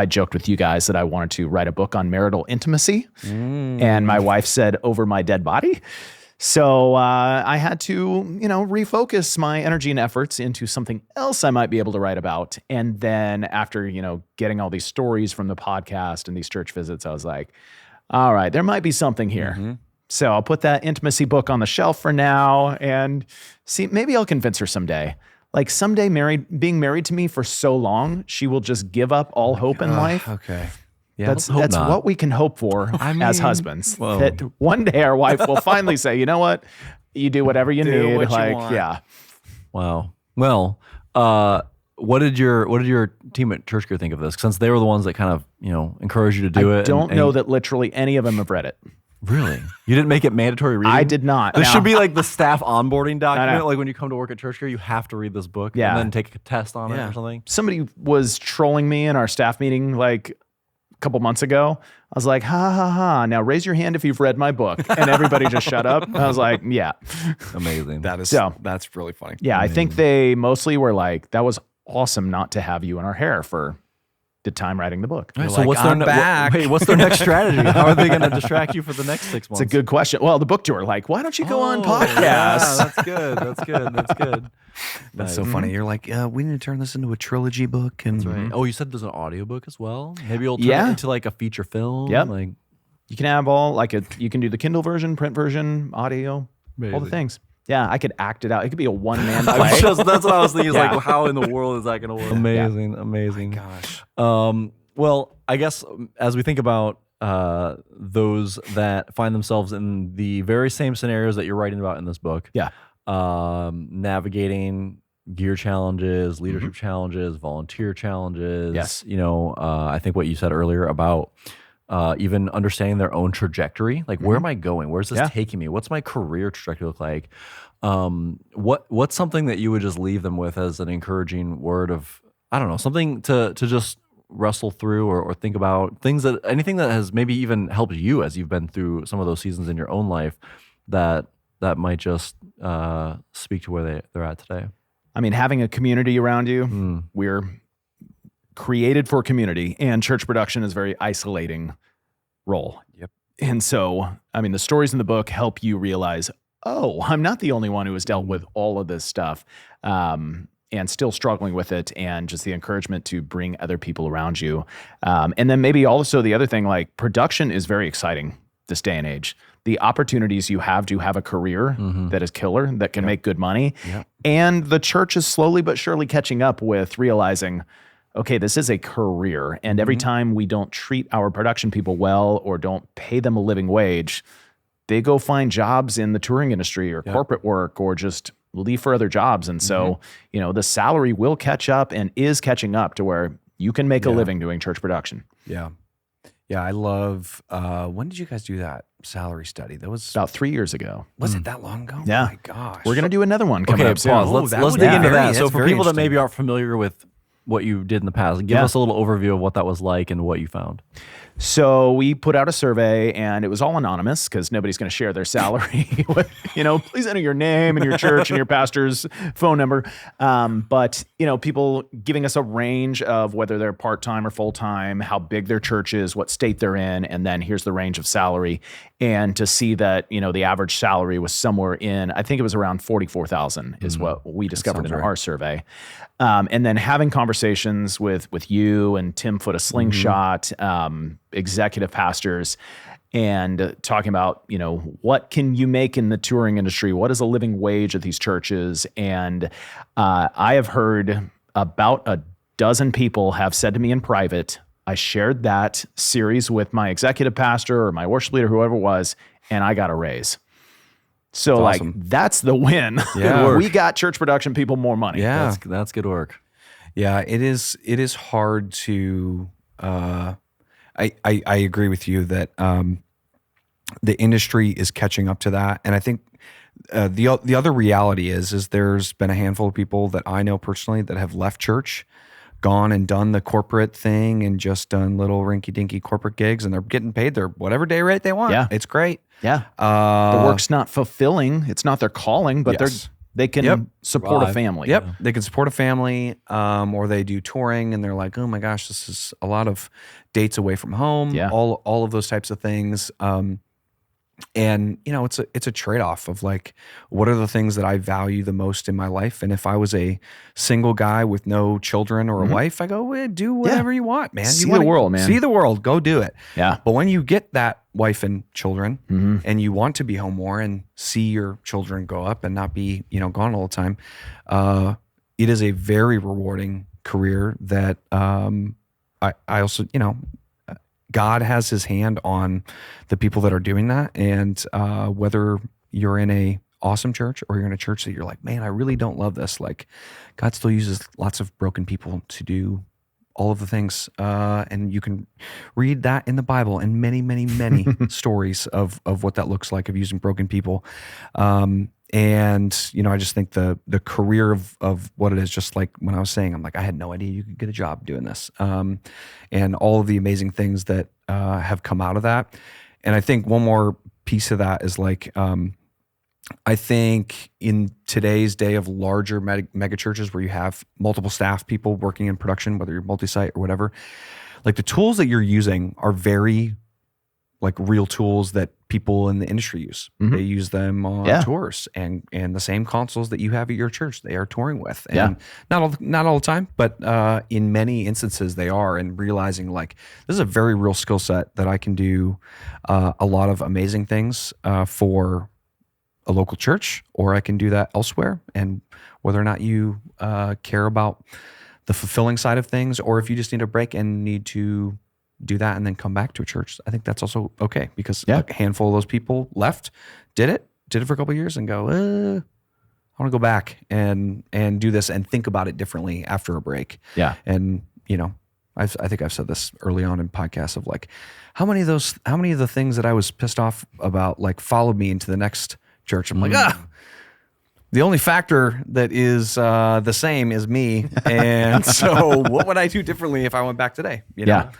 joked with you guys that I wanted to write a book on marital intimacy. And my wife said, over my dead body. So I had to, refocus my energy and efforts into something else I might be able to write about. And then after, getting all these stories from the podcast and these church visits, I was like, all right, there might be something here. So I'll put that intimacy book on the shelf for now and see, maybe I'll convince her someday. Like someday being married to me for so long, she will just give up all hope in life. Okay. Yeah, That's not. what we can hope for as husbands. whoa. That one day our wife will finally say, you know what? You do whatever you need. what you like, want. yeah. Wow. Well, what did your team at Church Gear think of this? Since they were the ones that kind of encouraged you to do it. I don't know that literally any of them have read it. Really? You didn't make it mandatory reading? I did not. This Now- should be like the staff onboarding document. know. Like when you come to work at Church Gear, you have to read this book Yeah. and then take a test on it Yeah. or something. Somebody was trolling me in our staff meeting like a couple months ago. I was like, ha, ha, ha. Now raise your hand if you've read my book. And everybody just shut up. I was like, yeah. Amazing. That's really funny. Yeah, I think they mostly were like, that was awesome not to have you in our hair for the time writing the book. All right, You're so like, what's their "I'm back." what's their next strategy? How are they going to distract you for the next 6 months? It's a good question. Well, the book tour, like, why don't you go on Oh, podcasts? Yeah, that's good. That's good. That's good. That's so funny. You're like, we need to turn this into a trilogy book. And Right. Oh, you said there's an audiobook as well? Maybe you'll turn Yeah. it into like a feature film? Yep. Like, You can have you can do the Kindle version, print version, audio, all the Amazing. things. Yeah, I could act it out. It could be a one-man play. that's what I was thinking. Is Yeah. like, how in the world is that going to work? Amazing. Amazing. gosh. Well, I guess as we think about those that find themselves in the very same scenarios that you're writing about in this book, Yeah. Navigating gear challenges, leadership challenges, volunteer challenges. Yes. I think what you said earlier about even understanding their own trajectory, like where am I going? Where's this Yeah. taking me? What's my career trajectory look like? What's something that you would just leave them with as an encouraging word of, I don't know, something to just wrestle through or think about, anything that has maybe even helped you as you've been through some of those seasons in your own life that might just speak to where they're at today? I mean, having a community around you, we're created for community, and church production is a very isolating role. Yep. And so, I mean, the stories in the book help you realize, oh, I'm not the only one who has dealt with all of this stuff and still struggling with it, and just the encouragement to bring other people around you. And then maybe also the other thing, like production is very exciting this day and age. The opportunities you have to have a career that is killer, that can make good money. Yep. And the church is slowly but surely catching up with realizing, okay, this is a career. And every time we don't treat our production people well or don't pay them a living wage, they go find jobs in the touring industry or corporate work or just leave for other jobs. And so, the salary will catch up and is catching up to where you can make a living doing church production. Yeah. Yeah. I love, when did you guys do that salary study? That was About 3 years ago. Was it that long ago? Yeah. Oh my gosh. We're going to do another one coming up soon. Pause. Let's would dig be into very- that. So that's for very people that interesting. maybe aren't familiar with what you did in the past, give us a little overview of what that was like and what you found. So we put out a survey, and it was all anonymous because nobody's going to share their salary. Please enter your name and your church and your pastor's phone number. But people giving us a range of whether they're part-time or full-time, how big their church is, what state they're in, and then here's the range of salary. And to see that, the average salary was somewhere in, I think it was around 44,000 is what we discovered in our survey. And then having conversations with you and Tim Foot of Slingshot, executive pastors, and talking about, what can you make in the touring industry? What is a living wage at these churches? And I have heard about a dozen people have said to me in private, I shared that series with my executive pastor or my worship leader, whoever it was, and I got a raise. So That's awesome. that's the win. Yeah. We got church production people more money. Yeah. That's good work. Yeah, it is hard to. I agree with you that the industry is catching up to that, and I think the other reality is there's been a handful of people that I know personally that have left church, gone and done the corporate thing, and just done little rinky-dinky corporate gigs, and they're getting paid their whatever day rate they want. Yeah. It's great. Yeah. The work's not fulfilling. It's not their calling, but Yes. they can support a family. Yep. They can support a family, or they do touring and they're like, oh my gosh, this is a lot of dates away from home. Yeah. All of those types of things. And it's a trade-off of like, what are the things that I value the most in my life? And if I was a single guy with no children or a wife, I go, well, do whatever you want, man. See You wanna the world, man. See the world. Go do it. Yeah. But when you get that wife and children and you want to be home more and see your children grow up and not be, gone all the time, it is a very rewarding career that I also, God has his hand on the people that are doing that. And whether you're in a awesome church or you're in a church that you're like, man, I really don't love this. Like, God still uses lots of broken people to do all of the things. And you can read that in the Bible and many, many, many stories of what that looks like, of using broken people. And, I just think the career of what it is, just like when I was saying, I'm like, I had no idea you could get a job doing this. And all of the amazing things that have come out of that. And I think one more piece of that is like, I think in today's day of larger mega churches where you have multiple staff people working in production, whether you're multi-site or whatever, like the tools that you're using are very like real tools that people in the industry use. They use them on tours and the same consoles that you have at your church, they are touring with. And not all the time, but in many instances they are, and realizing like, this is a very real skill set that I can do a lot of amazing things for a local church, or I can do that elsewhere. And whether or not you care about the fulfilling side of things, or if you just need a break and need to do that and then come back to a church, I think that's also okay, because a handful of those people left, did it for a couple of years and go, I want to go back and do this and think about it differently after a break. Yeah. And, I think I've said this early on in podcasts of like, how many of the things that I was pissed off about, like, followed me into the next church. I'm like, The only factor that is the same is me. And so what would I do differently if I went back today? You know?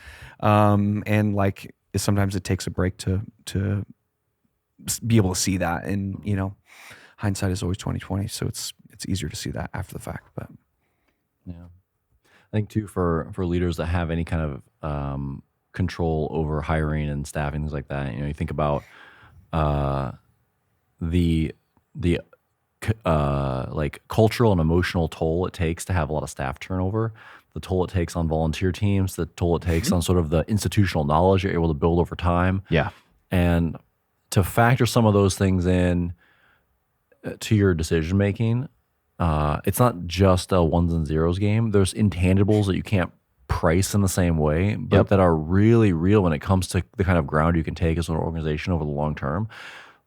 And like sometimes it takes a break to be able to see that. And, you know, hindsight is always 20/20. So it's easier to see that after the fact. But yeah, I think too, for leaders that have any kind of control over hiring and staffing, things like that, you know, you think about the like cultural and emotional toll it takes to have a lot of staff turnover, the toll it takes on volunteer teams, the toll it takes on sort of the institutional knowledge you're able to build over time. Yeah. And to factor some of those things in to your decision making, it's not just a ones and zeros game. There's intangibles that you can't price in the same way, but that are really real when it comes to the kind of ground you can take as an organization over the long term.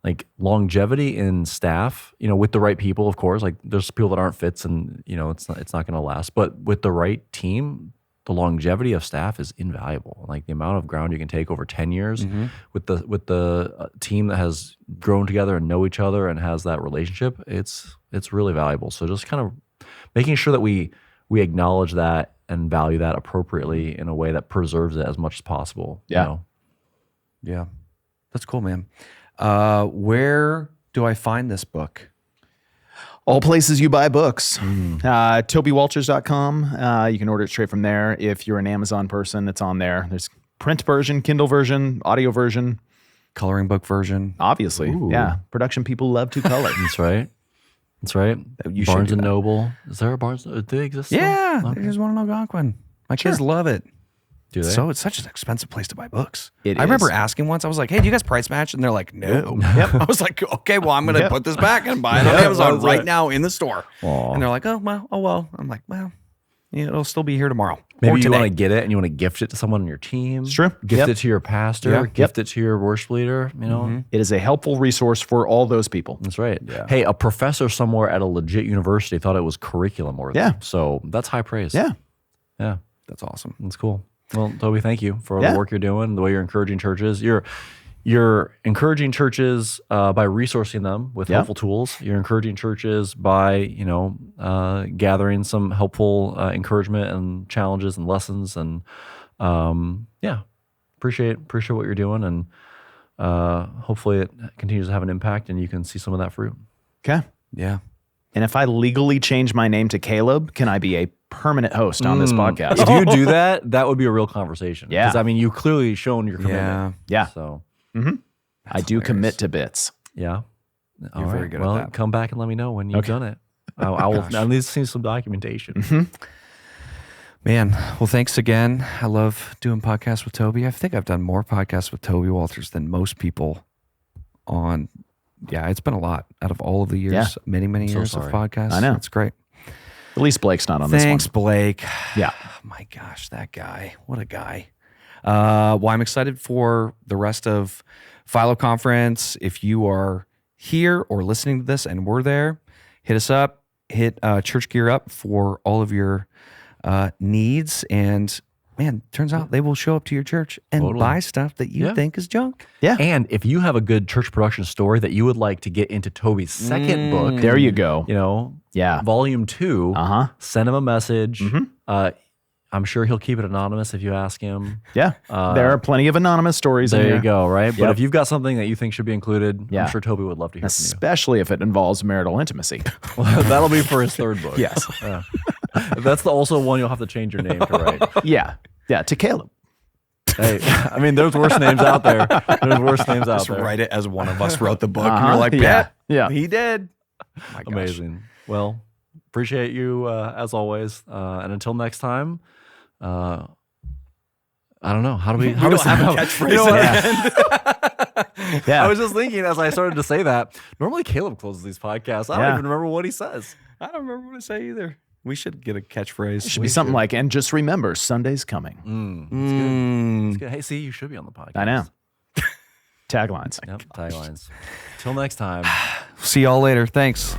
Like longevity in staff, you know, with the right people, of course. Like there's people that aren't fits, and you know, it's not going to last. But with the right team, the longevity of staff is invaluable. Like the amount of ground you can take over 10 years with the team that has grown together and know each other and has that relationship, it's really valuable. So just kind of making sure that we acknowledge that and value that appropriately in a way that preserves it as much as possible. Yeah. You know? yeah, that's cool, man. Where do I find this book? All places you buy books. TobyWalters.com. You can order it straight from there. If you're an Amazon person, it's on there. There's print version, Kindle version, audio version. Coloring book version. Obviously. Ooh. Yeah. Production people love to color. That's right. That's right. You should Barnes do and that. Noble. Is there a Barnes? Do they exist? Still? Yeah, Okay. there's one in Algonquin. My kids love it. Do they? So it's such an expensive place to buy books. It I remember is. asking once, I was like, hey, do you guys price match? And they're like, no. I was like, okay, well, I'm going to put this back and buy it on Amazon that's right it. now in the store. Aw. And they're like, oh, well. I'm like, well, yeah, it'll still be here tomorrow. Maybe or you today. want to get it and you want to gift it to someone on your team. It's true. Gift Yep. it to your pastor. Yeah. Gift it to your worship leader. You know, It is a helpful resource for all those people. that's right. Yeah. Hey, a professor somewhere at a legit university thought it was curriculum worthy. Yeah. So that's high praise. Yeah. Yeah. That's awesome. That's cool. Well, Toby, thank you for Yeah. the work you're doing, the way you're encouraging churches. You're encouraging churches by resourcing them with Yeah. helpful tools. You're encouraging churches by, you know, gathering some helpful encouragement and challenges and lessons. And appreciate what you're doing. And hopefully it continues to have an impact and you can see some of that fruit. Okay. Yeah. And if I legally change my name to Kaleb, can I be a permanent host on this podcast? If you do that, that would be a real conversation. Yeah. Because, I mean, you clearly shown your commitment. Yeah. So, I do commit to bits. yeah. You're very good at Well, that. come back and let me know when you've done it. I will at least see some documentation. Man, well, thanks again. I love doing podcasts with Toby. I think I've done more podcasts with Toby Walters than most people on. Yeah, it's been a lot out of all of the years, Yeah. many so years of sorry. podcasts. I know. It's great. At least Blake's not on this one. Thanks, Blake. Yeah. Oh my gosh, that guy. What a guy. Well, I'm excited for the rest of FILO conference. If you are here or listening to this and we're there, hit us up, hit Church Gear up for all of your needs. And man, turns out they will show up to your church and Totally. buy stuff that you Yeah. think is junk. Yeah. And if you have a good church production story that you would like to get into Toby's second book, There you go. you know, Yeah. volume 2, Uh-huh. send him a message. I'm sure he'll keep it anonymous if you ask him. Yeah. there are plenty of anonymous stories in There here. you go, right? But Yep. if you've got something that you think should be included, Yeah. I'm sure Toby would love to hear Especially if it involves marital intimacy. from you. That'll be for his third book. Yes. Yeah. That's also one you'll have to change your name to write. Yeah. Yeah. To Kaleb. Hey, I mean, there's worse names out there. There's worse names out Just there. write it as one of us wrote the book. And Uh-huh. you're like, Yeah. yeah, Yeah. he did. Oh my gosh. Amazing. Well, appreciate you as always. And until next time, I don't know. How do we don't have a catchphrase You know what? Yeah. I was just thinking as I started to say that. Normally, Kaleb closes these podcasts. I don't Yeah. even remember what he says. I don't remember what to say either. We should get a catchphrase. Should be something like, and just remember, Sunday's coming. It's good. Hey, see, you should be on the podcast. I know. Taglines. Yep, taglines. Till next time. See y'all later. Thanks.